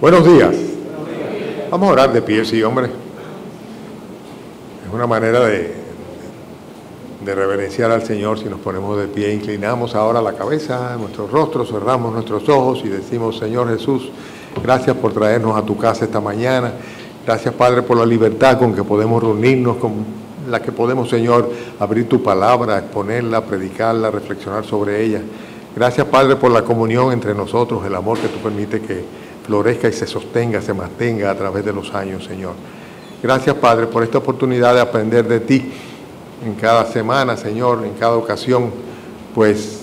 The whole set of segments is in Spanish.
Buenos días. Vamos a orar de pie, sí, hombre. Es una manera de reverenciar al Señor si nos ponemos de pie. Inclinamos ahora la cabeza, nuestros rostros, cerramos nuestros ojos y decimos: Señor Jesús, gracias por traernos a tu casa esta mañana. Gracias, Padre, por la libertad con que podemos reunirnos, con la que podemos, Señor, abrir tu palabra, exponerla, predicarla, reflexionar sobre ella. Gracias, Padre, por la comunión entre nosotros, el amor que tú permites que florezca y se sostenga, se mantenga a través de los años, Señor. Gracias, Padre, por esta oportunidad de aprender de ti en cada semana, Señor, en cada ocasión. Pues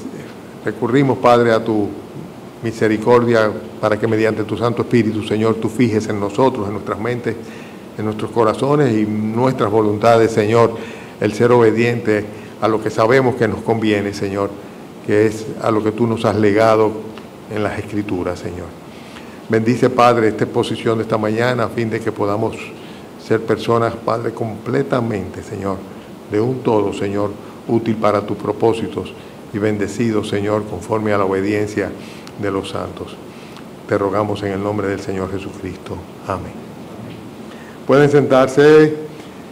recurrimos, Padre, a tu misericordia para que mediante tu Santo Espíritu, Señor, tú fijes en nosotros, en nuestras mentes, en nuestros corazones y nuestras voluntades, Señor, el ser obediente a lo que sabemos que nos conviene, Señor, que es a lo que tú nos has legado en las Escrituras, Señor. Bendice, Padre, esta exposición de esta mañana a fin de que podamos ser personas, Padre, completamente, Señor, de un todo, Señor, útil para tus propósitos y bendecidos, Señor, conforme a la obediencia de los santos. Te rogamos en el nombre del Señor Jesucristo. Amén. Pueden sentarse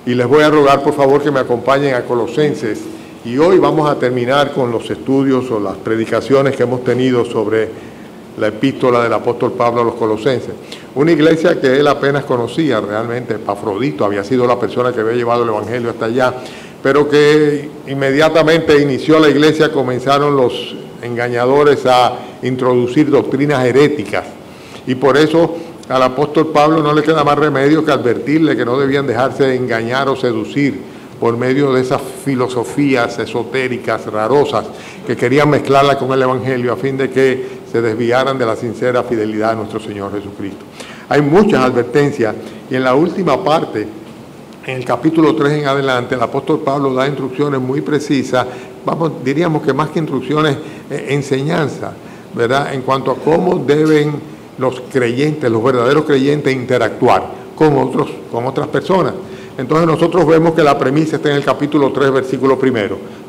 y les voy a rogar, por favor, que me acompañen a Colosenses. Y hoy vamos a terminar con los estudios o las predicaciones que hemos tenido sobre la epístola del apóstol Pablo a los Colosenses. Una iglesia que él apenas conocía realmente. Epafrodito había sido la persona que había llevado el evangelio hasta allá, pero que inmediatamente inició la iglesia, comenzaron los engañadores a introducir doctrinas heréticas. Y por eso al apóstol Pablo no le queda más remedio que advertirle que no debían dejarse engañar o seducir por medio de esas filosofías esotéricas, rarosas, que querían mezclarla con el evangelio a fin de que se desviaran de la sincera fidelidad a nuestro Señor Jesucristo. Hay muchas advertencias y en la última parte, en el capítulo 3 en adelante, el apóstol Pablo da instrucciones muy precisas, diríamos que más que instrucciones, enseñanza, ¿verdad?, en cuanto a cómo deben los creyentes, los verdaderos creyentes, interactuar con otras personas. Entonces nosotros vemos que la premisa está en el capítulo 3, versículo 1.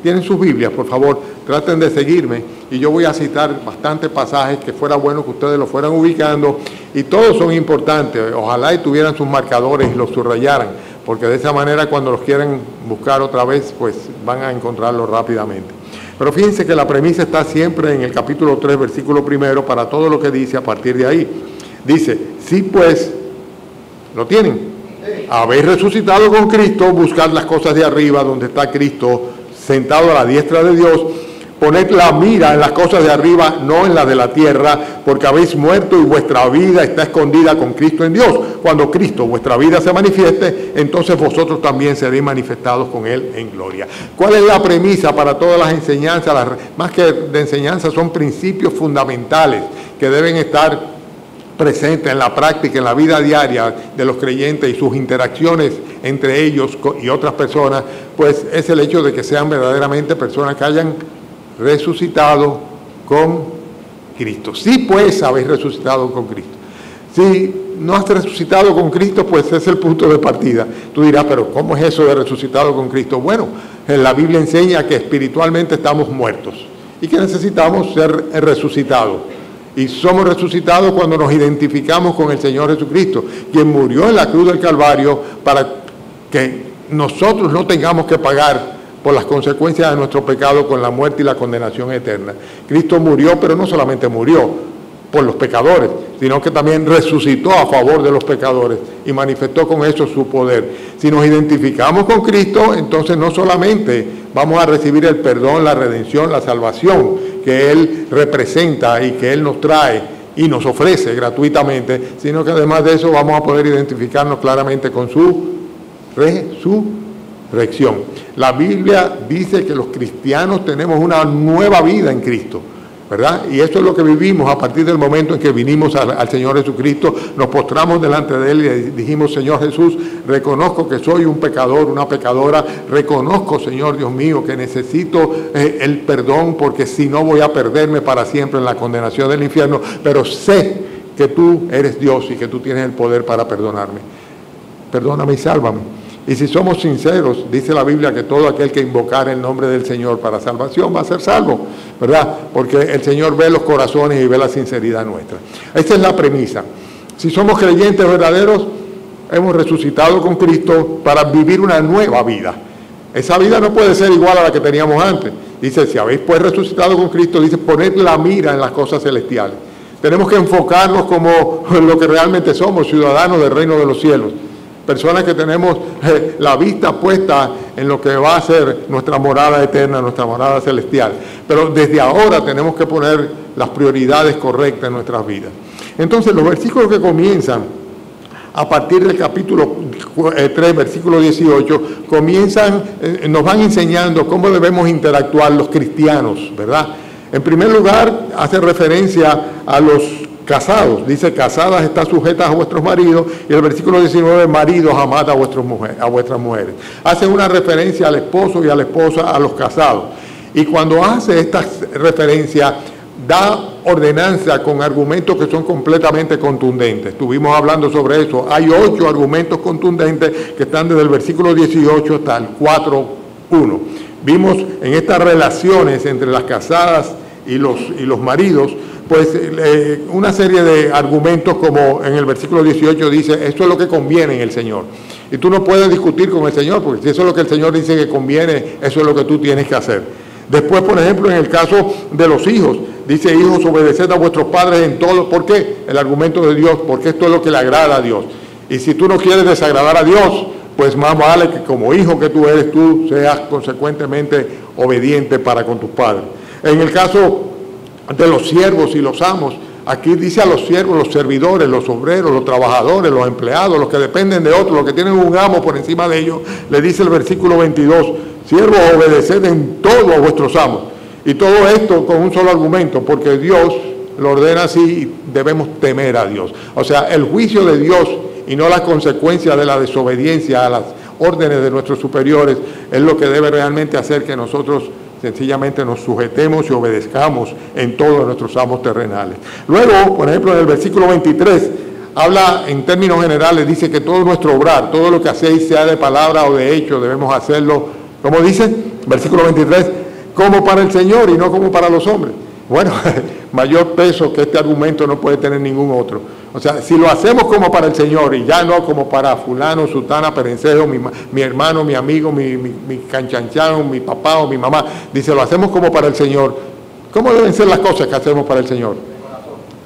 Tienen sus Biblias, por favor, traten de seguirme y yo voy a citar bastantes pasajes que fuera bueno que ustedes los fueran ubicando y todos son importantes. Ojalá y tuvieran sus marcadores y los subrayaran, porque de esa manera cuando los quieran buscar otra vez, pues van a encontrarlos rápidamente. Pero fíjense que la premisa está siempre en el capítulo 3, versículo 1, para todo lo que dice a partir de ahí. Dice: sí, pues, ¿lo tienen? Habéis resucitado con Cristo, buscad las cosas de arriba donde está Cristo sentado a la diestra de Dios. Poned la mira en las cosas de arriba, no en las de la tierra, porque habéis muerto y vuestra vida está escondida con Cristo en Dios. Cuando Cristo, vuestra vida, se manifieste, entonces vosotros también seréis manifestados con Él en gloria. ¿Cuál es la premisa para todas las enseñanzas? Más que de enseñanza, son principios fundamentales que deben estar presentes en la práctica, en la vida diaria de los creyentes y sus interacciones entre ellos y otras personas. Pues es el hecho de que sean verdaderamente personas que hayan resucitado con Cristo. Sí, pues, habéis resucitado con Cristo. Si no has resucitado con Cristo, pues es el punto de partida. Tú dirás, pero ¿cómo es eso de resucitado con Cristo? Bueno, la Biblia enseña que espiritualmente estamos muertos y que necesitamos ser resucitados. Y somos resucitados cuando nos identificamos con el Señor Jesucristo, quien murió en la cruz del Calvario para que nosotros no tengamos que pagar por las consecuencias de nuestro pecado con la muerte y la condenación eterna. Cristo murió, pero no solamente murió por los pecadores, sino que también resucitó a favor de los pecadores y manifestó con eso su poder. Si nos identificamos con Cristo, entonces no solamente vamos a recibir el perdón, la redención, la salvación que Él representa y que Él nos trae y nos ofrece gratuitamente, sino que además de eso vamos a poder identificarnos claramente con su resurrección. La Biblia dice que los cristianos tenemos una nueva vida en Cristo, ¿verdad? Y eso es lo que vivimos a partir del momento en que vinimos al Señor Jesucristo, nos postramos delante de Él y dijimos: Señor Jesús, reconozco que soy un pecador, una pecadora, reconozco, Señor Dios mío, que necesito el perdón, porque si no voy a perderme para siempre en la condenación del infierno, pero sé que tú eres Dios y que tú tienes el poder para perdonarme. Perdóname y sálvame. Y si somos sinceros, dice la Biblia que todo aquel que invocare el nombre del Señor para salvación va a ser salvo, ¿verdad? Porque el Señor ve los corazones y ve la sinceridad nuestra. Esa es la premisa. Si somos creyentes verdaderos, hemos resucitado con Cristo para vivir una nueva vida. Esa vida no puede ser igual a la que teníamos antes. Dice, si habéis pues resucitado con Cristo, dice, poned la mira en las cosas celestiales. Tenemos que enfocarnos como lo que realmente somos, ciudadanos del reino de los cielos. Personas que tenemos la vista puesta en lo que va a ser nuestra morada eterna, nuestra morada celestial. Pero desde ahora tenemos que poner las prioridades correctas en nuestras vidas. Entonces, los versículos que comienzan a partir del capítulo 3, versículo 18, nos van enseñando cómo debemos interactuar los cristianos, ¿verdad? En primer lugar, hace referencia a los casados. Dice, casadas están sujetas a vuestros maridos. Y el versículo 19, maridos, amad a vuestras mujeres. Hace una referencia al esposo y a la esposa, a los casados. Y cuando hace esta referencia, da ordenanza con argumentos que son completamente contundentes. Estuvimos hablando sobre eso. Hay 8 argumentos contundentes que están desde el versículo 18 hasta el 4:1. Vimos en estas relaciones entre las casadas y los maridos, pues una serie de argumentos, como en el versículo 18 dice, esto es lo que conviene en el Señor. Y tú no puedes discutir con el Señor, porque si eso es lo que el Señor dice que conviene, eso es lo que tú tienes que hacer. Después, por ejemplo, en el caso de los hijos, dice, hijos, obedeced a vuestros padres en todo. ¿Por qué? El argumento de Dios, porque esto es lo que le agrada a Dios. Y si tú no quieres desagradar a Dios, pues más vale que como hijo que tú eres, tú seas consecuentemente obediente para con tus padres. En el caso de los siervos y los amos, aquí dice a los siervos, los servidores, los obreros, los trabajadores, los empleados, los que dependen de otros, los que tienen un amo por encima de ellos, le dice el versículo 22, siervos, obedeced en todo a vuestros amos. Y todo esto con un solo argumento, porque Dios lo ordena así y debemos temer a Dios. O sea, el juicio de Dios y no las consecuencias de la desobediencia a las órdenes de nuestros superiores es lo que debe realmente hacer que nosotros sencillamente nos sujetemos y obedezcamos en todos nuestros amos terrenales. Luego, por ejemplo, en el versículo 23, habla en términos generales, dice que todo nuestro obrar, todo lo que hacéis, sea de palabra o de hecho, debemos hacerlo, ¿cómo dice? Versículo 23, como para el Señor y no como para los hombres. Bueno, mayor peso que este argumento no puede tener ningún otro. O sea, si lo hacemos como para el Señor y ya no como para fulano, sutana, perencejo, mi hermano, mi amigo, mi canchanchan, mi papá o mi mamá, dice, lo hacemos como para el Señor. ¿Cómo deben ser las cosas que hacemos para el Señor?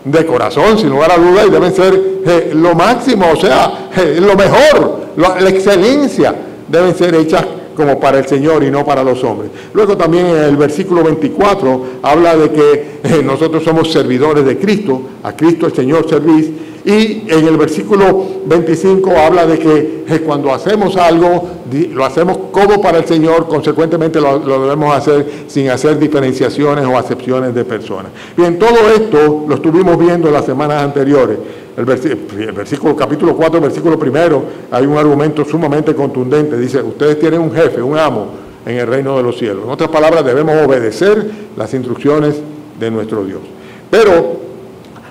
De corazón, sin lugar a duda, y deben ser lo máximo, o sea, lo mejor, la excelencia, deben ser hechas como para el Señor y no para los hombres. Luego también en el versículo 24 habla de que nosotros somos servidores de Cristo, a Cristo el Señor servís, y en el versículo 25 habla de que cuando hacemos algo, lo hacemos como para el Señor, consecuentemente lo debemos hacer sin hacer diferenciaciones o acepciones de personas. Bien, todo esto lo estuvimos viendo en las semanas anteriores. El versículo, capítulo 4, versículo 1, hay un argumento sumamente contundente. Dice, ustedes tienen un jefe, un amo en el reino de los cielos. En otras palabras, debemos obedecer las instrucciones de nuestro Dios. Pero,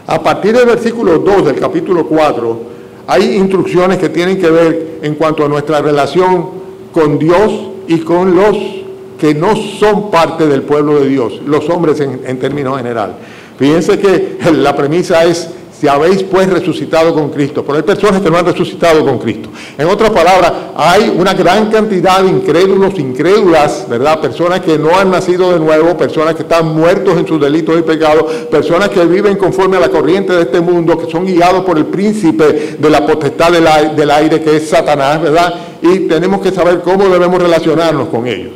a partir del versículo 2 del capítulo 4, hay instrucciones que tienen que ver en cuanto a nuestra relación con Dios y con los que no son parte del pueblo de Dios, los hombres en términos general. Fíjense que la premisa es, si habéis pues resucitado con Cristo, pero hay personas que no han resucitado con Cristo. En otras palabras, hay una gran cantidad de incrédulos, incrédulas, ¿verdad? Personas que no han nacido de nuevo, personas que están muertos en sus delitos y pecados, personas que viven conforme a la corriente de este mundo, que son guiados por el príncipe de la potestad del aire, que es Satanás, ¿verdad? Y tenemos que saber cómo debemos relacionarnos con ellos.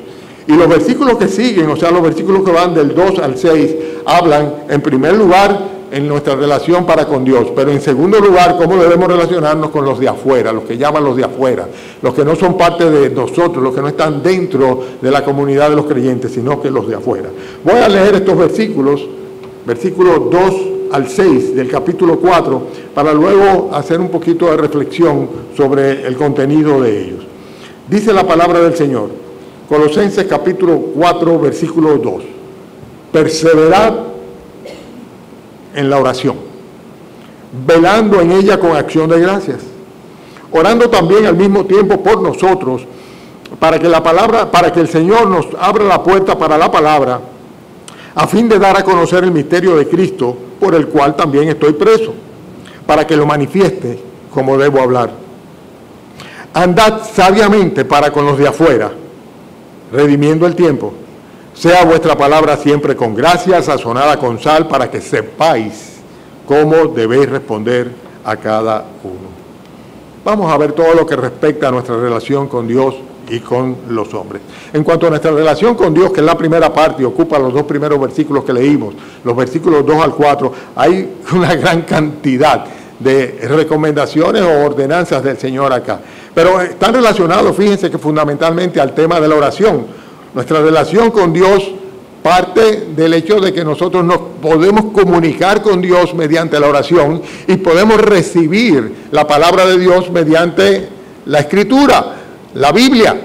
Y los versículos que siguen, o sea, los versículos que van del 2 al 6, hablan, en primer lugar, en nuestra relación para con Dios, pero en segundo lugar, cómo debemos relacionarnos con los de afuera, los que llaman los de afuera, los que no son parte de nosotros, los que no están dentro de la comunidad de los creyentes, sino que los de afuera. Voy a leer estos versículos, versículos 2 al 6 del capítulo 4, para luego hacer un poquito de reflexión sobre el contenido de ellos. Dice la palabra del Señor, Colosenses capítulo 4, versículo 2, perseverad en la oración, velando en ella con acción de gracias, orando también al mismo tiempo por nosotros, para que el Señor nos abra la puerta para la palabra, a fin de dar a conocer el misterio de Cristo, por el cual también estoy preso, para que lo manifieste como debo hablar. Andad sabiamente para con los de afuera, redimiendo el tiempo. Sea vuestra palabra siempre con gracia, sazonada con sal, para que sepáis cómo debéis responder a cada uno. Vamos a ver todo lo que respecta a nuestra relación con Dios y con los hombres. En cuanto a nuestra relación con Dios, que es la primera parte y ocupa los dos primeros versículos que leímos, los versículos 2 al 4, hay una gran cantidad de recomendaciones o ordenanzas del Señor acá. Pero están relacionados, fíjense que fundamentalmente al tema de la oración. Nuestra relación con Dios parte del hecho de que nosotros nos podemos comunicar con Dios mediante la oración y podemos recibir la palabra de Dios mediante la Escritura, la Biblia.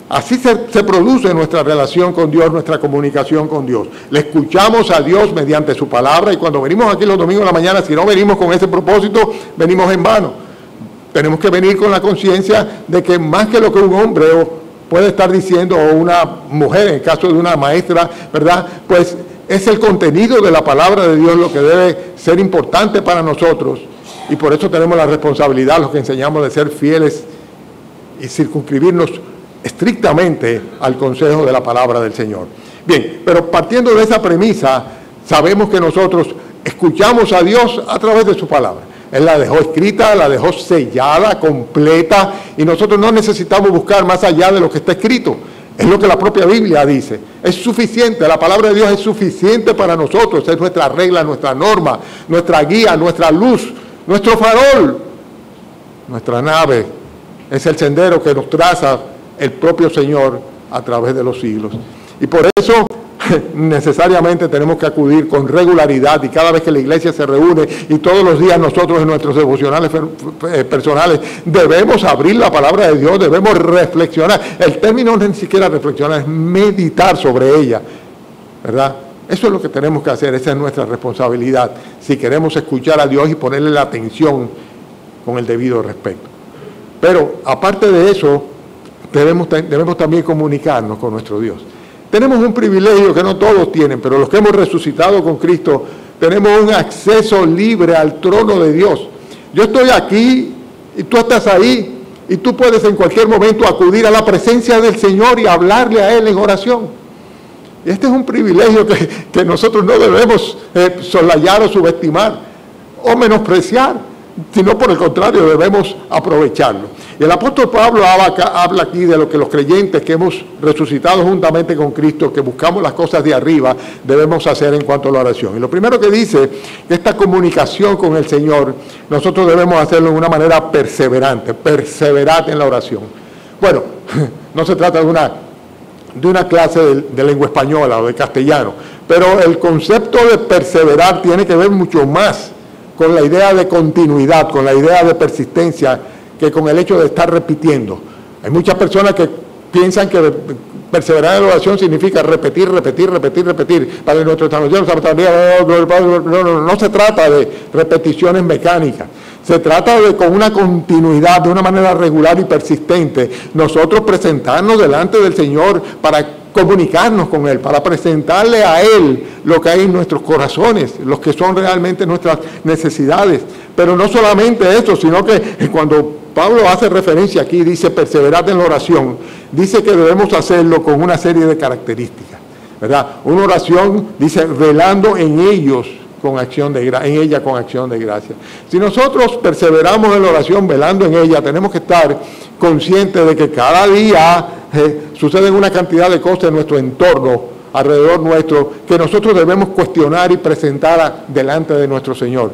Así se produce nuestra relación con Dios, nuestra comunicación con Dios. Le escuchamos a Dios mediante su palabra y cuando venimos aquí los domingos de la mañana, si no venimos con ese propósito, venimos en vano. Tenemos que venir con la conciencia de que más que lo que un hombre puede estar diciendo o una mujer, en el caso de una maestra, ¿verdad? Pues es el contenido de la palabra de Dios lo que debe ser importante para nosotros y por eso tenemos la responsabilidad, los que enseñamos, de ser fieles y circunscribirnos estrictamente al consejo de la palabra del Señor. Bien, pero partiendo de esa premisa, sabemos que nosotros escuchamos a Dios a través de su palabra. Él la dejó escrita, la dejó sellada, completa, y nosotros no necesitamos buscar más allá de lo que está escrito. Es lo que la propia Biblia dice. Es suficiente, la palabra de Dios es suficiente para nosotros. Es nuestra regla, nuestra norma, nuestra guía, nuestra luz, nuestro farol, nuestra nave. Es el sendero que nos traza el propio Señor a través de los siglos. Y por eso necesariamente tenemos que acudir con regularidad y cada vez que la iglesia se reúne y todos los días nosotros en nuestros devocionales personales debemos abrir la palabra de Dios, debemos reflexionar. El término no es ni siquiera reflexionar, es meditar sobre ella, ¿verdad? Eso es lo que tenemos que hacer, esa es nuestra responsabilidad, si queremos escuchar a Dios y ponerle la atención con el debido respeto. Pero aparte de eso, debemos también comunicarnos con nuestro Dios. Tenemos un privilegio que no todos tienen, pero los que hemos resucitado con Cristo, tenemos un acceso libre al trono de Dios. Yo estoy aquí y tú estás ahí y tú puedes en cualquier momento acudir a la presencia del Señor y hablarle a Él en oración. Y este es un privilegio que nosotros no debemos soslayar o subestimar o menospreciar, sino por el contrario debemos aprovecharlo. Y el apóstol Pablo habla aquí de lo que los creyentes que hemos resucitado juntamente con Cristo, que buscamos las cosas de arriba, debemos hacer en cuanto a la oración. Y lo primero que dice, que esta comunicación con el Señor, nosotros debemos hacerlo de una manera perseverante, perseverad en la oración. Bueno, no se trata de una clase de lengua española o de castellano, pero el concepto de perseverar tiene que ver mucho más con la idea de continuidad, con la idea de persistencia, que con el hecho de estar repitiendo. Hay muchas personas que piensan que perseverar en la oración significa repetir. Padre nuestro, no se trata de repeticiones mecánicas. Se trata de, con una continuidad, de una manera regular y persistente, nosotros presentarnos delante del Señor para comunicarnos con Él, para presentarle a Él lo que hay en nuestros corazones, los que son realmente nuestras necesidades. Pero no solamente eso, sino que cuando Pablo hace referencia aquí, dice perseverad en la oración, dice que debemos hacerlo con una serie de características, ¿verdad? Una oración, dice, velando en ellos con acción de en ella con acción de gracia. Si nosotros perseveramos en la oración, velando en ella, tenemos que estar conscientes de que cada día suceden una cantidad de cosas en nuestro entorno, alrededor nuestro, que nosotros debemos cuestionar y presentar delante de nuestro Señor.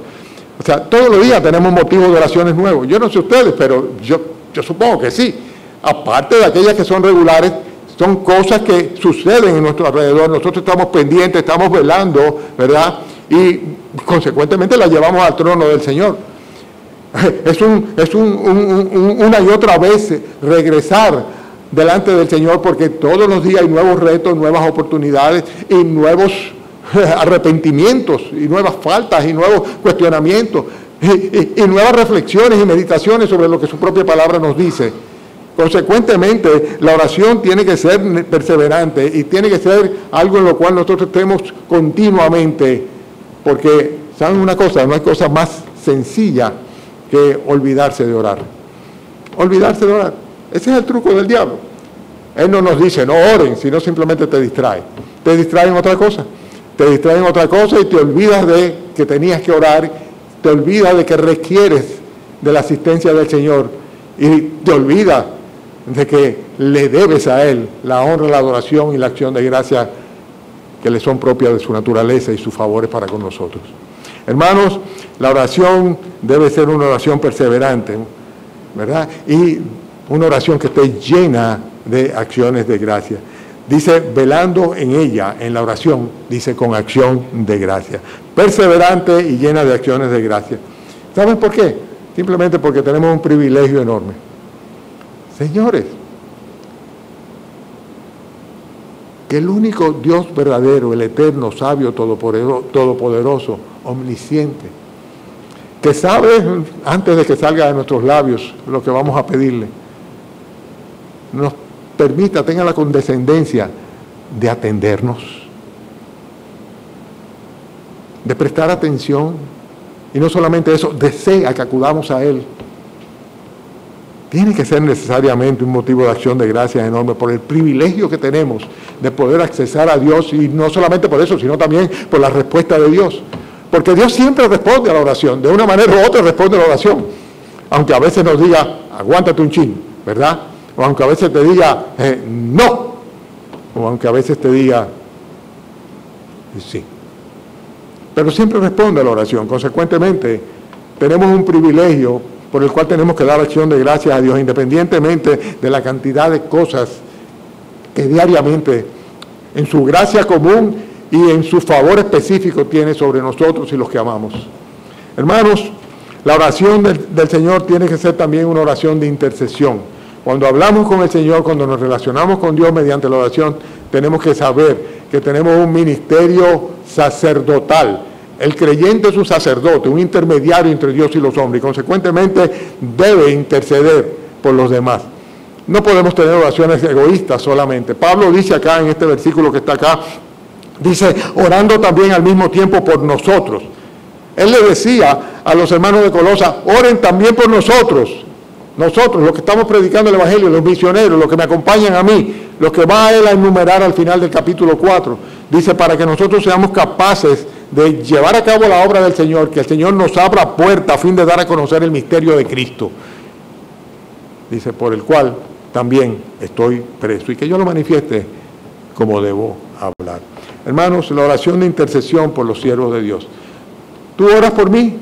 O sea, todos los días tenemos motivos de oraciones nuevos. Yo no sé ustedes, pero yo supongo que sí. Aparte de aquellas que son regulares, son cosas que suceden en nuestro alrededor. Nosotros estamos pendientes, estamos velando, ¿verdad? Y consecuentemente las llevamos al trono del Señor. Es una y otra vez regresar delante del Señor, porque todos los días hay nuevos retos, nuevas oportunidades y nuevos arrepentimientos y nuevas faltas y nuevos cuestionamientos y nuevas reflexiones y meditaciones sobre lo que su propia palabra nos dice. Consecuentemente, la oración tiene que ser perseverante y tiene que ser algo en lo cual nosotros estemos continuamente, porque, ¿saben una cosa? No hay cosa más sencilla que olvidarse de orar. Olvidarse de orar. Ese es el truco del diablo. Él no nos dice, no oren, sino simplemente te distrae. Te distrae en otra cosa. Te distrae en otra cosa y te olvidas de que tenías que orar, te olvidas de que requieres de la asistencia del Señor y te olvidas de que le debes a Él la honra, la adoración y la acción de gracia que le son propias de su naturaleza y sus favores para con nosotros. Hermanos, la oración debe ser una oración perseverante, ¿verdad? Y una oración que esté llena de acciones de gracia. Dice, velando en ella, en la oración, dice con acción de gracia. Perseverante y llena de acciones de gracia. ¿Saben por qué? Simplemente porque tenemos un privilegio enorme. Señores, que el único Dios verdadero, el eterno, sabio, todopoderoso, omnisciente, que sabe antes de que salga de nuestros labios lo que vamos a pedirle, nos permita, tenga la condescendencia de atendernos, de prestar atención, y no solamente eso, desea que acudamos a Él. Tiene que ser necesariamente un motivo de acción de gracias enorme por el privilegio que tenemos de poder accesar a Dios, y no solamente por eso, sino también por la respuesta de Dios. Porque Dios siempre responde a la oración, de una manera u otra responde a la oración. Aunque a veces nos diga, aguántate un chin, ¿verdad? O aunque a veces te diga, no. O aunque a veces te diga, sí. Pero siempre responde a la oración. Consecuentemente, tenemos un privilegio por el cual tenemos que dar acción de gracias a Dios, independientemente de la cantidad de cosas que diariamente, en su gracia común y en su favor específico, tiene sobre nosotros y los que amamos. Hermanos, la oración del Señor tiene que ser también una oración de intercesión. Cuando hablamos con el Señor, cuando nos relacionamos con Dios mediante la oración, tenemos que saber que tenemos un ministerio sacerdotal. El creyente es un sacerdote, un intermediario entre Dios y los hombres, y consecuentemente debe interceder por los demás. No podemos tener oraciones egoístas solamente. Pablo dice acá en este versículo que está acá, dice, orando también al mismo tiempo por nosotros. Él le decía a los hermanos de Colosa, oren también por nosotros. Nosotros, los que estamos predicando el Evangelio, los misioneros, los que me acompañan a mí, los que va a él a enumerar al final del capítulo 4, dice, para que nosotros seamos capaces de llevar a cabo la obra del Señor, que el Señor nos abra puerta a fin de dar a conocer el misterio de Cristo. Dice, por el cual también estoy preso, y que yo lo manifieste como debo hablar. Hermanos, la oración de intercesión por los siervos de Dios. ¿Tú oras por mí?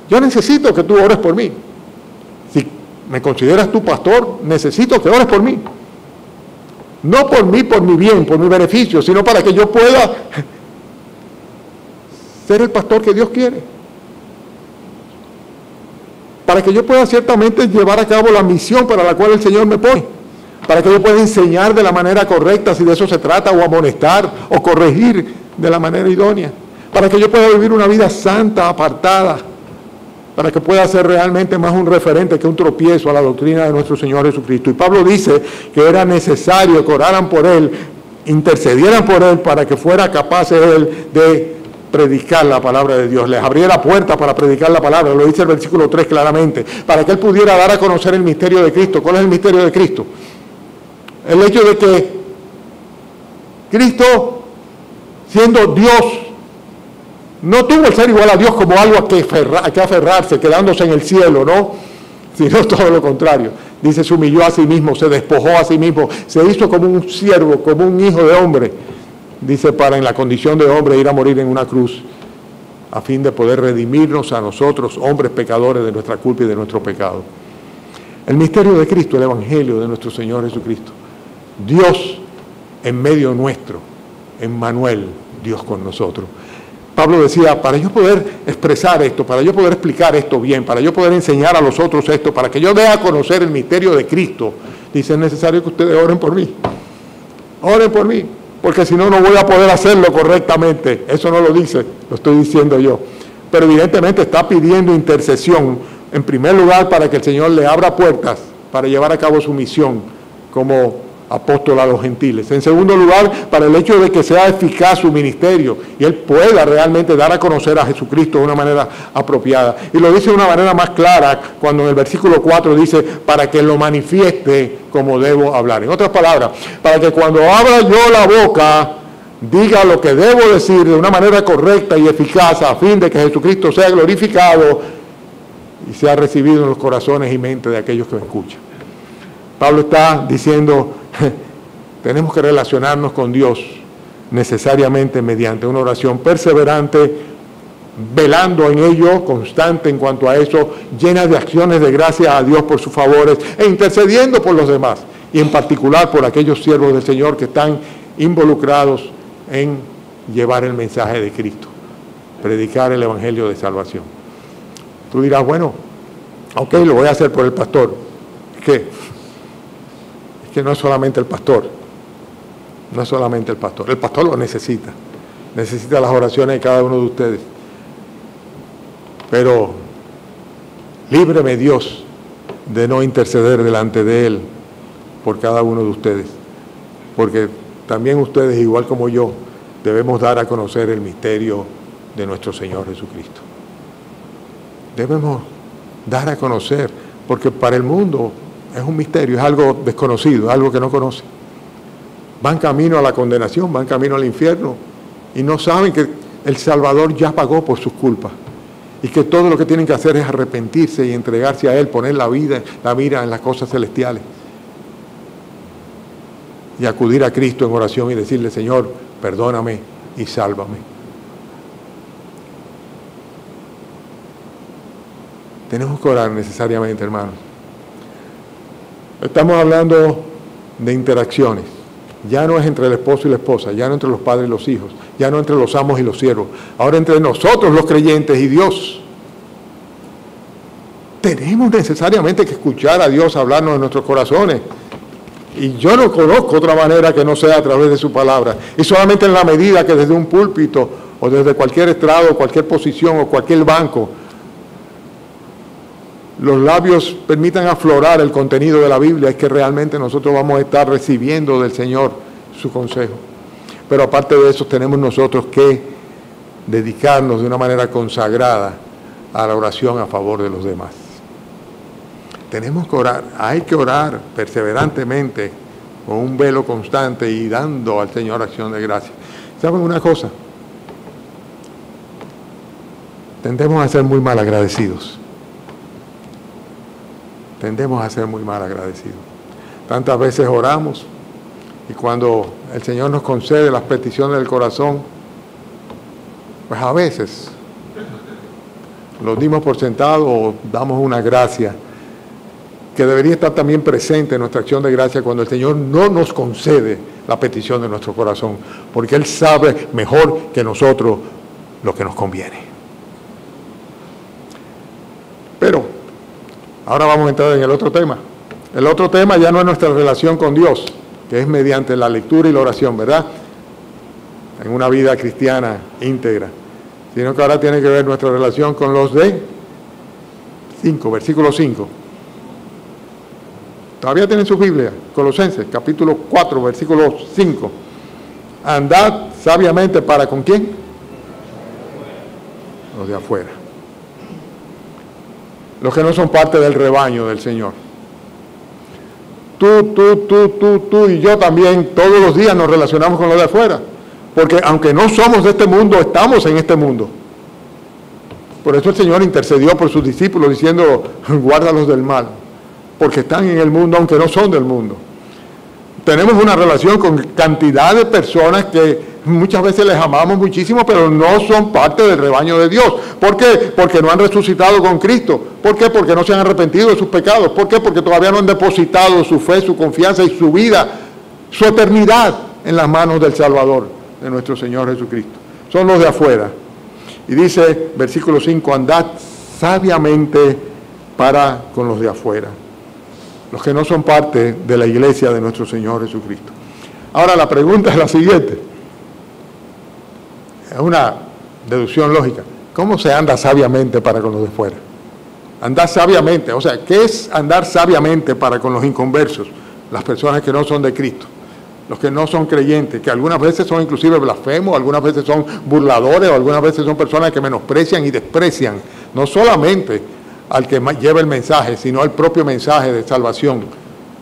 Yo necesito que tú ores por mí. Si me consideras tu pastor, necesito que ores por mí. No por mí, por mi bien, por mi beneficio, sino para que yo pueda ser el pastor que Dios quiere. Para que yo pueda ciertamente llevar a cabo la misión para la cual el Señor me pone. Para que yo pueda enseñar de la manera correcta, si de eso se trata, o amonestar, o corregir de la manera idónea. Para que yo pueda vivir una vida santa, apartada. Para que pueda ser realmente más un referente que un tropiezo a la doctrina de nuestro Señor Jesucristo. Y Pablo dice que era necesario que oraran por él, intercedieran por él, para que fuera capaz él de predicar la palabra de Dios. Les abriera puerta para predicar la palabra, lo dice el versículo 3 claramente, para que él pudiera dar a conocer el misterio de Cristo. ¿Cuál es el misterio de Cristo? El hecho de que Cristo, siendo Dios, no tuvo el ser igual a Dios como algo a que aferrarse, quedándose en el cielo, ¿no? Sino todo lo contrario. Dice, se humilló a sí mismo, se despojó a sí mismo, se hizo como un siervo, como un hijo de hombre. Dice, para en la condición de hombre ir a morir en una cruz, a fin de poder redimirnos a nosotros, hombres pecadores, de nuestra culpa y de nuestro pecado. El misterio de Cristo, el Evangelio de nuestro Señor Jesucristo. Dios en medio nuestro, Emmanuel, Dios con nosotros. Pablo decía, para yo poder expresar esto, para yo poder explicar esto bien, para yo poder enseñar a los otros esto, para que yo dé a conocer el misterio de Cristo, dice, es necesario que ustedes oren por mí. Oren por mí, porque si no, no voy a poder hacerlo correctamente. Eso no lo dice, lo estoy diciendo yo. Pero evidentemente está pidiendo intercesión, en primer lugar, para que el Señor le abra puertas para llevar a cabo su misión como apóstol a los gentiles. En segundo lugar, para el hecho de que sea eficaz su ministerio y él pueda realmente dar a conocer a Jesucristo de una manera apropiada. Y lo dice de una manera más clara cuando en el versículo 4 dice, para que lo manifieste como debo hablar. En otras palabras, para que cuando abra yo la boca, diga lo que debo decir de una manera correcta y eficaz a fin de que Jesucristo sea glorificado y sea recibido en los corazones y mentes de aquellos que me escuchan. Pablo está diciendo, tenemos que relacionarnos con Dios necesariamente mediante una oración perseverante, velando en ello, constante en cuanto a eso, llena de acciones de gracia a Dios por sus favores e intercediendo por los demás, y en particular por aquellos siervos del Señor que están involucrados en llevar el mensaje de Cristo, predicar el evangelio de salvación. Tú dirás, bueno, ok, lo voy a hacer por el pastor. ¿Qué? Es que no es solamente el pastor, no es solamente el pastor lo necesita las oraciones de cada uno de ustedes, pero líbreme Dios de no interceder delante de Él por cada uno de ustedes, porque también ustedes, igual como yo, debemos dar a conocer el misterio de nuestro Señor Jesucristo. Debemos dar a conocer, porque para el mundo es un misterio, es algo desconocido, algo que no conoce. Van camino a la condenación, van camino al infierno y no saben que el Salvador ya pagó por sus culpas y que todo lo que tienen que hacer es arrepentirse y entregarse a Él, poner la mira en las cosas celestiales y acudir a Cristo en oración y decirle, Señor, perdóname y sálvame. Tenemos que orar necesariamente, hermanos. Estamos hablando de interacciones. Ya no es entre el esposo y la esposa, ya no entre los padres y los hijos, ya no entre los amos y los siervos, ahora entre nosotros los creyentes y Dios. Tenemos necesariamente que escuchar a Dios hablarnos en nuestros corazones. Y yo no conozco otra manera que no sea a través de su palabra. Y solamente en la medida que desde un púlpito o desde cualquier estrado, cualquier posición o cualquier banco, los labios permitan aflorar el contenido de la Biblia, es que realmente nosotros vamos a estar recibiendo del Señor su consejo. Pero aparte de eso, tenemos nosotros que dedicarnos de una manera consagrada a la oración a favor de los demás. Tenemos que orar, hay que orar perseverantemente, con un velo constante y dando al Señor acción de gracia. ¿Saben una cosa? Tendemos a ser muy mal agradecidos. Tendemos a ser muy mal agradecidos. Tantas veces oramos y cuando el Señor nos concede las peticiones del corazón, pues a veces los dimos por sentado o damos una gracia que debería estar también presente en nuestra acción de gracia cuando el Señor no nos concede la petición de nuestro corazón, porque Él sabe mejor que nosotros lo que nos conviene. Pero ahora vamos a entrar en el otro tema. El otro tema ya no es nuestra relación con Dios, que es mediante la lectura y la oración, ¿verdad? En una vida cristiana íntegra. Sino que ahora tiene que ver nuestra relación con los de 5, versículo 5. Todavía tienen su Biblia, Colosenses, capítulo 4, versículo 5. Andad sabiamente para ¿con quién? Los de afuera. Los que no son parte del rebaño del Señor. Tú y yo también todos los días nos relacionamos con los de afuera. Porque aunque no somos de este mundo, estamos en este mundo. Por eso el Señor intercedió por sus discípulos diciendo, guárdalos del mal. Porque están en el mundo aunque no son del mundo. Tenemos una relación con cantidad de personas que muchas veces les amamos muchísimo, pero no son parte del rebaño de Dios. ¿Por qué? Porque no han resucitado con Cristo. ¿Por qué? Porque no se han arrepentido de sus pecados. ¿Por qué? Porque todavía no han depositado su fe, su confianza y su vida, su eternidad en las manos del Salvador, de nuestro Señor Jesucristo. Son los de afuera. Y dice, versículo 5, andad sabiamente para con los de afuera. Los que no son parte de la iglesia de nuestro Señor Jesucristo. Ahora la pregunta es la siguiente. Es una deducción lógica. ¿Cómo se anda sabiamente para con los de fuera? Andar sabiamente, o sea, ¿qué es andar sabiamente para con los inconversos? las personas que no son de Cristo, los que no son creyentes, que algunas veces son inclusive blasfemos, algunas veces son burladores, o algunas veces son personas que menosprecian y desprecian, no solamente al que lleva el mensaje, sino al propio mensaje de salvación,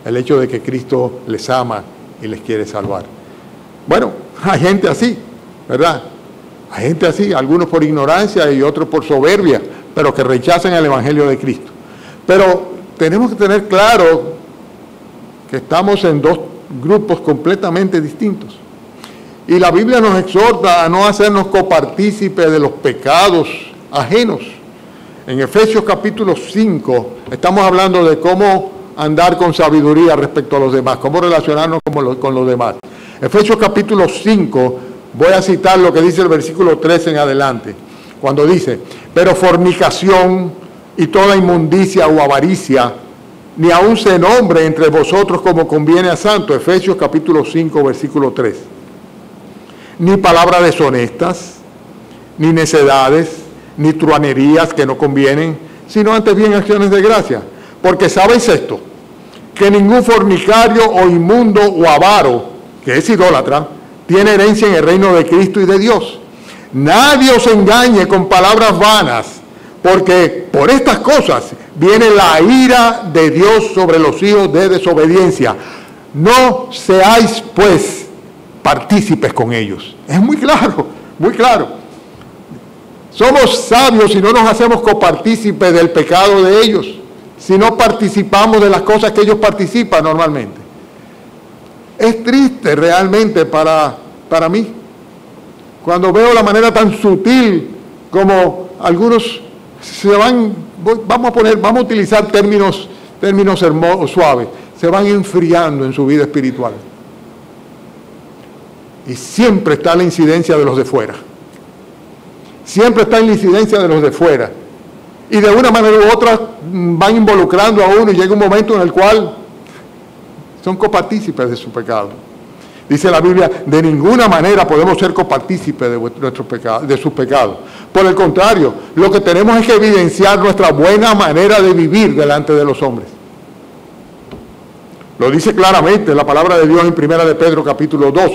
el hecho de que Cristo les ama y les quiere salvar. Bueno, hay gente así, ¿verdad? Hay gente así, algunos por ignorancia y otros por soberbia, pero que rechazan el Evangelio de Cristo. Pero tenemos que tener claro que estamos en dos grupos completamente distintos. Y la Biblia nos exhorta a no hacernos copartícipes de los pecados ajenos. En Efesios capítulo 5 estamos hablando de cómo andar con sabiduría respecto a los demás, cómo relacionarnos con los demás. Efesios capítulo 5, voy a citar lo que dice el versículo 13 en adelante, cuando dice: pero fornicación y toda inmundicia o avaricia, ni aun se nombre entre vosotros como conviene a santo. Efesios capítulo 5, versículo 3. Ni palabras deshonestas, ni necedades, ni truanerías que no convienen, sino antes bien acciones de gracia. Porque sabéis esto, que ningún fornicario o inmundo o avaro, que es idólatra, tiene herencia en el reino de Cristo y de Dios. Nadie os engañe con palabras vanas, porque por estas cosas viene la ira de Dios sobre los hijos de desobediencia. No seáis, pues, partícipes con ellos. Es muy claro, muy claro. Somos sabios y no nos hacemos copartícipes del pecado de ellos, si no participamos de las cosas que ellos participan normalmente. Es triste realmente para mí, cuando veo la manera tan sutil como algunos se van, vamos a utilizar términos hermosos, suaves, se van enfriando en su vida espiritual. Y siempre está la incidencia de los de fuera. Siempre está la incidencia de los de fuera. Y de una manera u otra van involucrando a uno y llega un momento en el cual son copartícipes de su pecado. Dice la Biblia, de ninguna manera podemos ser copartícipes de sus pecados. Por el contrario, lo que tenemos es que evidenciar nuestra buena manera de vivir delante de los hombres. Lo dice claramente la palabra de Dios en Primera de Pedro capítulo 2.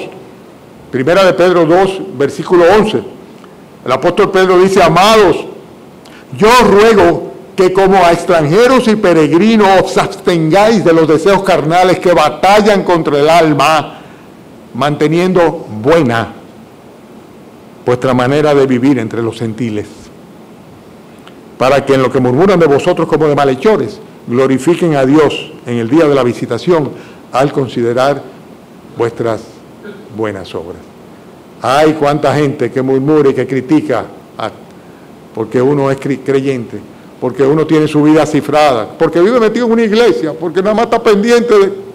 Primera de Pedro 2, versículo 11. El apóstol Pedro dice: amados, yo os ruego que como a extranjeros y peregrinos os abstengáis de los deseos carnales que batallan contra el alma, manteniendo buena vuestra manera de vivir entre los gentiles, para que en lo que murmuran de vosotros como de malhechores, glorifiquen a Dios en el día de la visitación al considerar vuestras buenas obras. Hay cuánta gente que murmura y que critica porque uno es creyente, porque uno tiene su vida cifrada, porque vive metido en una iglesia, porque nada más está pendiente de...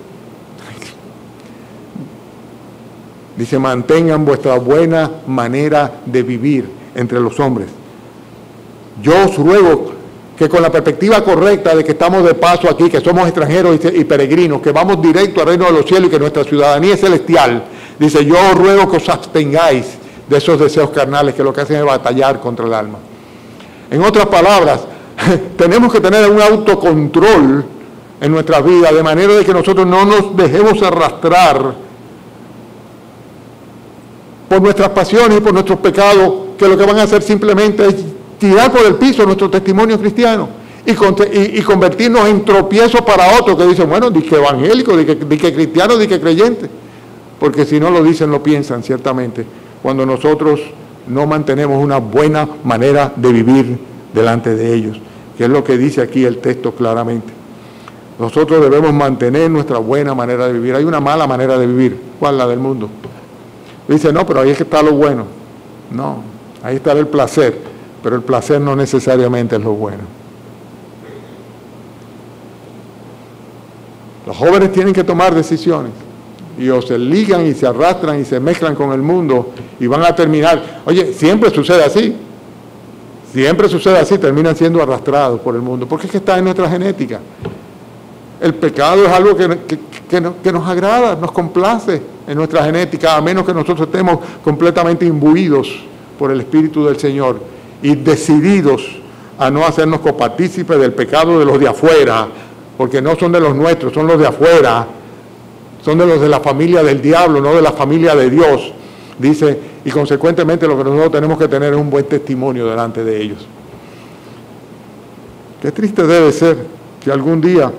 Dice, mantengan vuestra buena manera de vivir entre los hombres. Yo os ruego que con la perspectiva correcta de que estamos de paso aquí, que somos extranjeros y peregrinos, que vamos directo al reino de los cielos y que nuestra ciudadanía es celestial, dice, yo os ruego que os abstengáis de esos deseos carnales que lo que hacen es batallar contra el alma. En otras palabras, tenemos que tener un autocontrol en nuestra vida, de manera de que nosotros no nos dejemos arrastrar por nuestras pasiones y por nuestros pecados, que lo que van a hacer simplemente es tirar por el piso nuestro testimonio cristiano y convertirnos en tropiezos para otros que dicen, bueno, di que evangélico, di que cristiano, di que creyente. Porque si no lo dicen, lo piensan ciertamente, cuando nosotros no mantenemos una buena manera de vivir delante de ellos, que es lo que dice aquí el texto claramente. Nosotros debemos mantener nuestra buena manera de vivir. Hay una mala manera de vivir. ¿Cuál? La del mundo. Dice, no, pero ahí es que está lo bueno. No, ahí está el placer, pero el placer no necesariamente es lo bueno. Los jóvenes tienen que tomar decisiones, y o se ligan y se arrastran y se mezclan con el mundo y van a terminar. Oye, siempre sucede así, terminan siendo arrastrados por el mundo, porque es que está en nuestra genética. El pecado es algo que nos agrada, nos complace en nuestra genética, a menos que nosotros estemos completamente imbuidos por el Espíritu del Señor y decididos a no hacernos copartícipes del pecado de los de afuera, porque no son de los nuestros, son los de afuera, son de los de la familia del diablo, no de la familia de Dios. Dice, y consecuentemente lo que nosotros tenemos que tener es un buen testimonio delante de ellos. Qué triste debe ser que algún día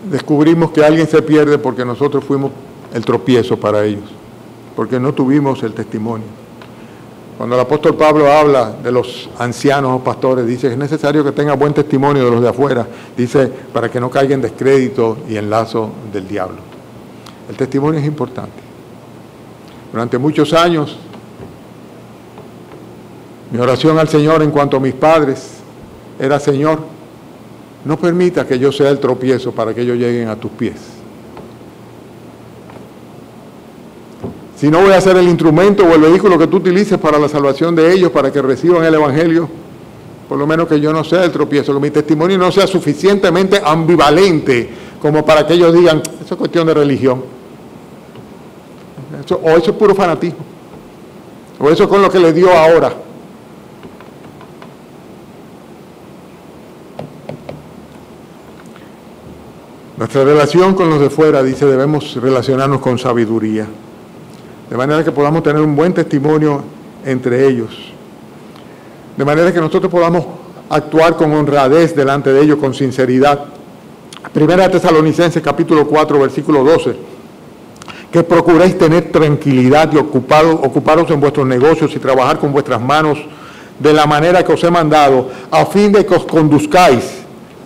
descubrimos que alguien se pierde porque nosotros fuimos el tropiezo para ellos, porque no tuvimos el testimonio. Cuando el apóstol Pablo habla de los ancianos o pastores, dice que es necesario que tengan buen testimonio de los de afuera, dice, para que no caigan en descrédito y en lazo del diablo. El testimonio es importante. Durante muchos años, mi oración al Señor en cuanto a mis padres era: Señor, no permita que yo sea el tropiezo para que ellos lleguen a tus pies. Si no voy a ser el instrumento o el vehículo que tú utilices para la salvación de ellos, para que reciban el Evangelio, por lo menos que yo no sea el tropiezo, que mi testimonio no sea suficientemente ambivalente como para que ellos digan, eso es cuestión de religión. O eso es puro fanatismo, o eso es con lo que le dio ahora. Nuestra relación con los de fuera, dice, debemos relacionarnos con sabiduría, de manera que podamos tener un buen testimonio entre ellos, de manera que nosotros podamos actuar con honradez delante de ellos, con sinceridad. Primera Tesalonicenses capítulo 4, versículo 12. Que procuréis tener tranquilidad y ocuparos en vuestros negocios y trabajar con vuestras manos de la manera que os he mandado, a fin de que os conduzcáis,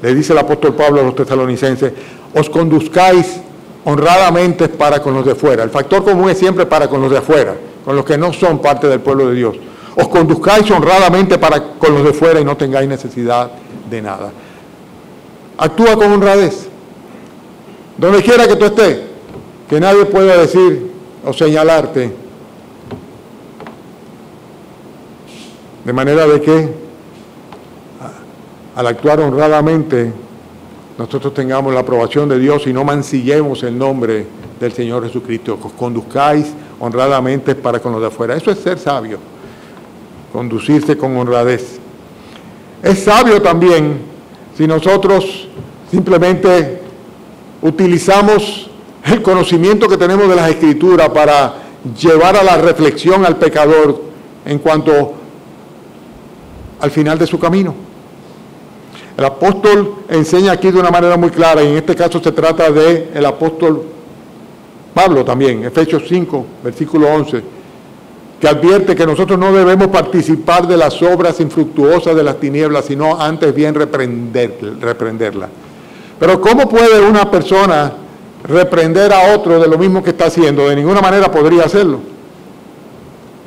le dice el apóstol Pablo a los tesalonicenses, os conduzcáis honradamente para con los de fuera. El factor común es siempre para con los de afuera, con los que no son parte del pueblo de Dios. Os conduzcáis honradamente para con los de fuera y no tengáis necesidad de nada. Actúa con honradez. Donde quiera que tú estés, que nadie pueda decir o señalarte, de manera de que al actuar honradamente nosotros tengamos la aprobación de Dios y no mancillemos el nombre del Señor Jesucristo, que os conduzcáis honradamente para con los de afuera. Eso es ser sabio, conducirse con honradez. Es sabio también si nosotros simplemente utilizamos el conocimiento que tenemos de las Escrituras para llevar a la reflexión al pecador en cuanto al final de su camino. El apóstol enseña aquí de una manera muy clara, y en este caso se trata del apóstol Pablo también, Efesios 5, versículo 11, que advierte que nosotros no debemos participar de las obras infructuosas de las tinieblas, sino antes bien reprenderlas. Pero ¿cómo puede una persona reprender a otro de lo mismo que está haciendo? De ninguna manera podría hacerlo.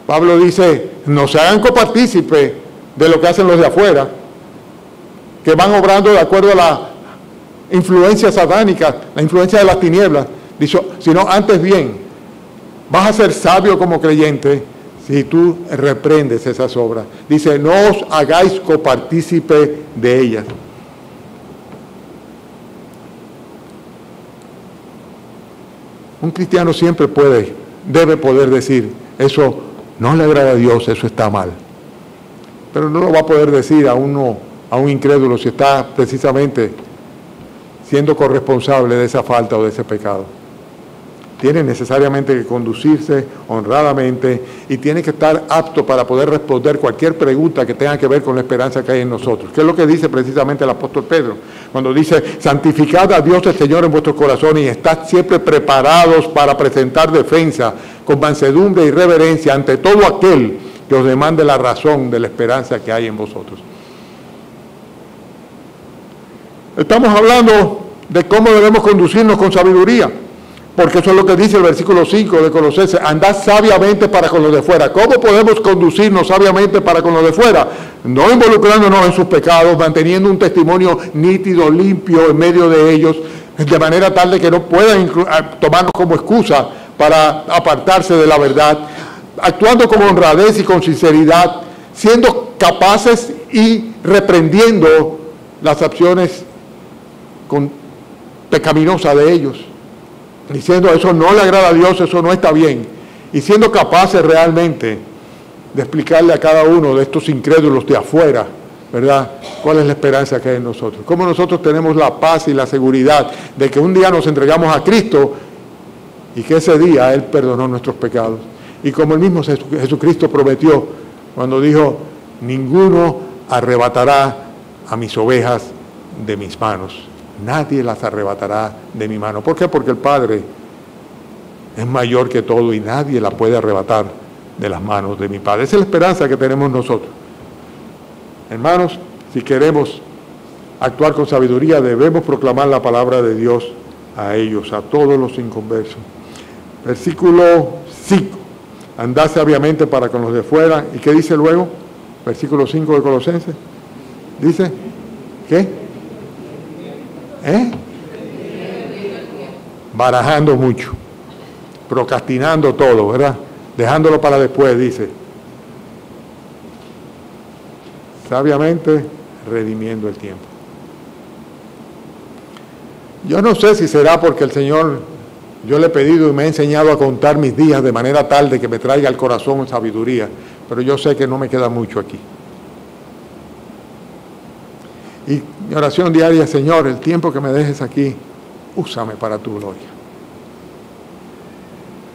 Pablo dice, no se hagan copartícipes de lo que hacen los de afuera, que van obrando de acuerdo a la influencia satánica, la influencia de las tinieblas, dice, sino antes bien, vas a ser sabio como creyente si tú reprendes esas obras. Dice, no os hagáis copartícipe de ellas. Un cristiano siempre debe poder decir, eso no le agrada a Dios, eso está mal. Pero no lo va a poder decir a un incrédulo si está precisamente siendo corresponsable de esa falta o de ese pecado. Tiene necesariamente que conducirse honradamente y tiene que estar apto para poder responder cualquier pregunta que tenga que ver con la esperanza que hay en nosotros. ¿Qué es lo que dice precisamente el apóstol Pedro? Cuando dice, santificad a Dios el Señor en vuestros corazones y estad siempre preparados para presentar defensa con mansedumbre y reverencia ante todo aquel que os demande la razón de la esperanza que hay en vosotros. Estamos hablando de cómo debemos conducirnos con sabiduría, porque eso es lo que dice el versículo 5 de Colosenses, andad sabiamente para con los de fuera. ¿Cómo podemos conducirnos sabiamente para con los de fuera? No involucrándonos en sus pecados, manteniendo un testimonio nítido, limpio en medio de ellos, de manera tal de que no puedan tomarnos como excusa para apartarse de la verdad, actuando con honradez y con sinceridad, siendo capaces y reprendiendo las acciones pecaminosas de ellos, diciendo eso no le agrada a Dios, eso no está bien, y siendo capaces realmente de explicarle a cada uno de estos incrédulos de afuera ¿verdad? ¿Cuál es la esperanza que hay en nosotros? ¿Cómo nosotros tenemos la paz y la seguridad de que un día nos entregamos a Cristo y que ese día Él perdonó nuestros pecados? Y como el mismo Jesucristo prometió cuando dijo, ninguno arrebatará a mis ovejas de mis manos. Nadie las arrebatará de mi mano. ¿Por qué? Porque el Padre es mayor que todo y nadie la puede arrebatar de las manos de mi Padre. Esa es la esperanza que tenemos nosotros. Hermanos, si queremos actuar con sabiduría, debemos proclamar la palabra de Dios a ellos, a todos los inconversos. Versículo 5. Andad sabiamente para con los de fuera. ¿Y qué dice luego? Versículo 5 de Colosenses. Dice, ¿qué? Barajando mucho, procrastinando todo, ¿verdad? Dejándolo para después, dice. Sabiamente redimiendo el tiempo. Yo no sé si será porque el Señor, yo le he pedido y me ha enseñado a contar mis días de manera tal de que me traiga al corazón sabiduría, pero yo sé que no me queda mucho aquí. Y mi oración diaria, Señor, el tiempo que me dejes aquí, úsame para tu gloria.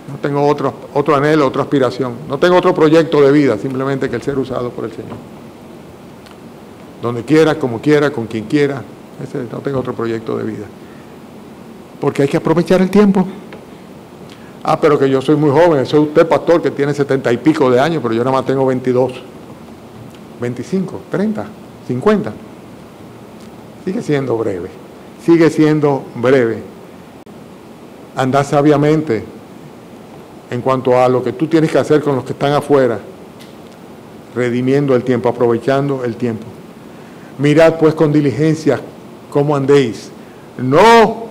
No tengo otro anhelo, otra aspiración. No tengo otro proyecto de vida, simplemente que el ser usado por el Señor. Donde quiera, como quiera, con quien quiera. No tengo otro proyecto de vida. Porque hay que aprovechar el tiempo. Ah, pero que yo soy muy joven. Soy usted, pastor, que tiene 70 y pico de años, pero yo nada más tengo 22, 25, 30, 50. Sigue siendo breve. Sigue siendo breve. Andad sabiamente en cuanto a lo que tú tienes que hacer con los que están afuera, redimiendo el tiempo, aprovechando el tiempo. Mirad pues con diligencia cómo andéis, no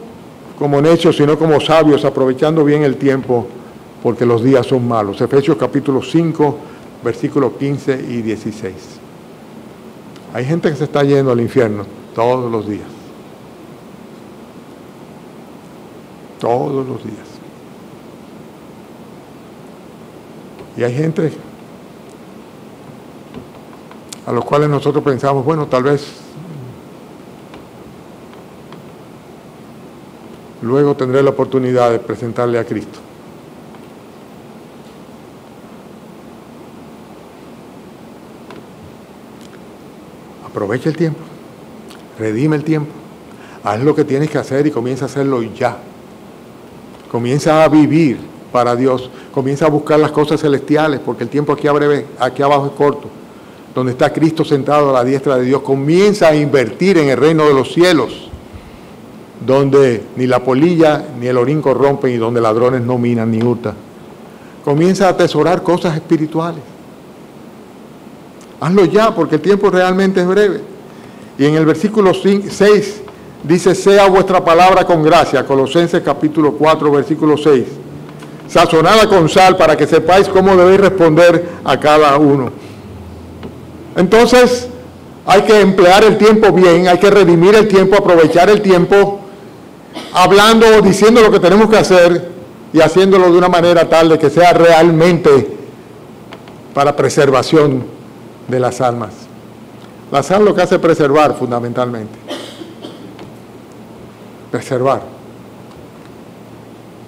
como necios, sino como sabios, aprovechando bien el tiempo, porque los días son malos. Efesios capítulo 5, versículos 15 y 16. Hay gente que se está yendo al infierno todos los días. Todos los días. Y hay gente a los cuales nosotros pensamos, bueno, tal vez luego tendré la oportunidad de presentarle a Cristo. Aprovecha el tiempo, redime el tiempo, haz lo que tienes que hacer y comienza a hacerlo ya. Comienza a vivir para Dios, comienza a buscar las cosas celestiales, porque el tiempo aquí abajo es corto. Donde está Cristo sentado a la diestra de Dios, comienza a invertir en el reino de los cielos, donde ni la polilla ni el orín corrompen y donde ladrones no minan ni hurtan. Comienza a atesorar cosas espirituales. Hazlo ya, porque el tiempo realmente es breve. Y en el versículo 6 dice, sea vuestra palabra con gracia, Colosenses capítulo 4, versículo 6. Sazonada con sal para que sepáis cómo debéis responder a cada uno. Entonces, hay que emplear el tiempo bien, hay que redimir el tiempo, aprovechar el tiempo, hablando o diciendo lo que tenemos que hacer y haciéndolo de una manera tal de que sea realmente para preservación de las almas. La sal lo que hace es preservar fundamentalmente. Preservar.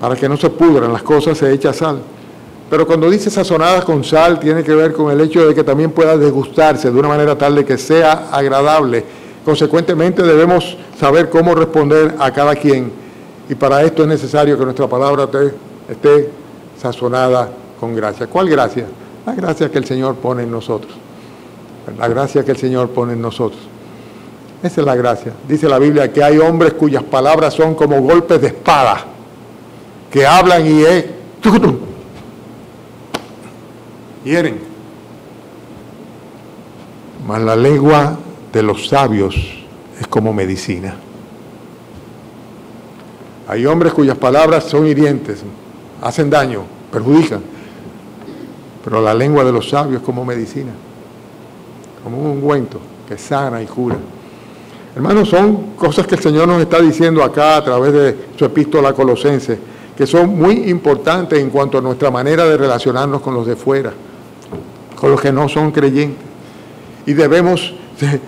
Para que no se pudran las cosas se echa sal. Pero cuando dice sazonadas con sal, tiene que ver con el hecho de que también pueda degustarse de una manera tal de que sea agradable. Consecuentemente debemos saber cómo responder a cada quien. Y para esto es necesario que nuestra palabra esté sazonada con gracia. ¿Cuál gracia? La gracia que el Señor pone en nosotros. La gracia que el Señor pone en nosotros. Esa es la gracia. Dice la Biblia que hay hombres cuyas palabras son como golpes de espada, que hablan y hieren. Mas la lengua de los sabios es como medicina. Hay hombres cuyas palabras son hirientes, hacen daño, perjudican. Pero la lengua de los sabios es como medicina, como un ungüento que sana y cura. Hermanos, son cosas que el Señor nos está diciendo acá a través de su epístola a Colosenses, que son muy importantes en cuanto a nuestra manera de relacionarnos con los de fuera, con los que no son creyentes. Y debemos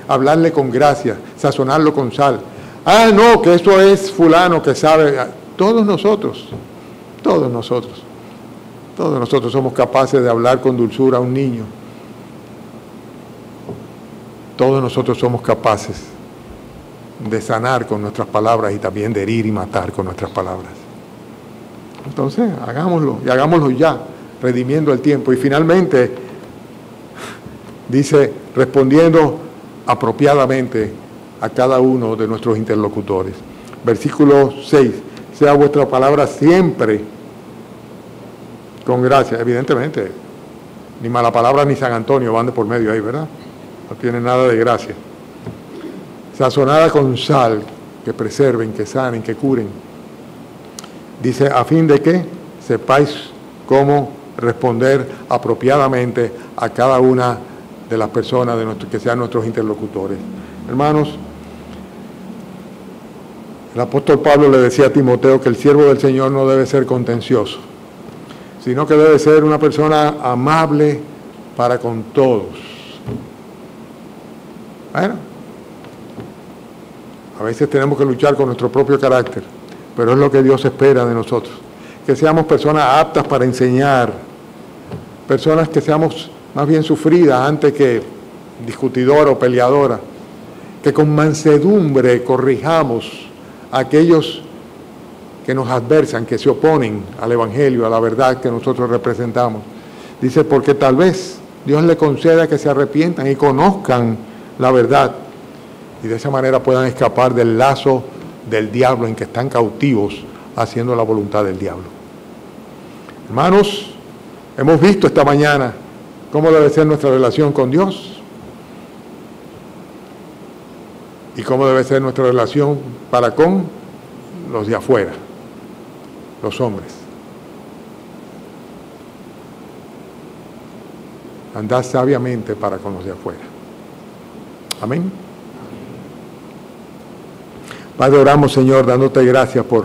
hablarle con gracia, sazonarlo con sal. Ah, no, que eso es fulano que sabe. Todos nosotros somos capaces de hablar con dulzura a un niño. Todos nosotros somos capaces de sanar con nuestras palabras y también de herir y matar con nuestras palabras. Entonces, hagámoslo, y hagámoslo ya, redimiendo el tiempo. Y finalmente, dice, respondiendo apropiadamente a cada uno de nuestros interlocutores. Versículo 6, sea vuestra palabra siempre con gracia. Evidentemente, ni mala palabra ni San Antonio van de por medio ahí, ¿verdad? No tiene nada de gracia. Sazonada con sal, que preserven, que sanen, que curen. Dice, a fin de que sepáis cómo responder apropiadamente a cada una de las personas que sean nuestros interlocutores. Hermanos, el apóstol Pablo le decía a Timoteo que el siervo del Señor no debe ser contencioso, sino que debe ser una persona amable para con todos. Bueno, a veces tenemos que luchar con nuestro propio carácter, pero es lo que Dios espera de nosotros. Que seamos personas aptas para enseñar, personas que seamos más bien sufridas antes que discutidoras o peleadoras, que con mansedumbre corrijamos a aquellos que nos adversan, que se oponen al Evangelio, a la verdad que nosotros representamos. Dice, porque tal vez Dios le conceda que se arrepientan y conozcan la verdad, y de esa manera puedan escapar del lazo del diablo en que están cautivos haciendo la voluntad del diablo. Hermanos, hemos visto esta mañana cómo debe ser nuestra relación con Dios y cómo debe ser nuestra relación para con los de afuera, los hombres. Andad sabiamente para con los de afuera. Amén. Padre, oramos, Señor, dándote gracias por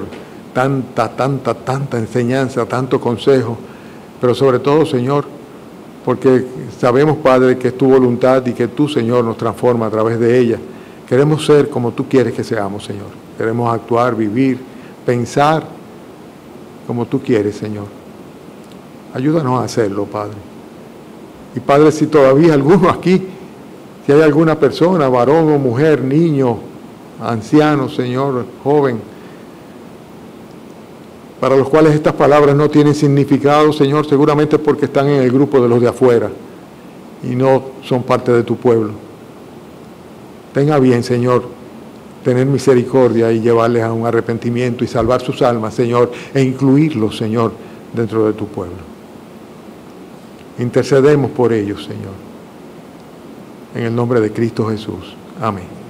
tanta enseñanza, tanto consejo, pero sobre todo, Señor, porque sabemos, Padre, que es tu voluntad y que tú, Señor, nos transforma a través de ella. Queremos ser como tú quieres que seamos, Señor. Queremos actuar, vivir, pensar como tú quieres, Señor. Ayúdanos a hacerlo, Padre. Y, Padre, si todavía alguno aquí, si hay alguna persona, varón o mujer, niño, anciano, Señor, joven, para los cuales estas palabras no tienen significado, Señor, seguramente porque están en el grupo de los de afuera y no son parte de tu pueblo. Tenga bien, Señor, tener misericordia y llevarles a un arrepentimiento y salvar sus almas, Señor, e incluirlos, Señor, dentro de tu pueblo. Intercedemos por ellos, Señor. En el nombre de Cristo Jesús. Amén.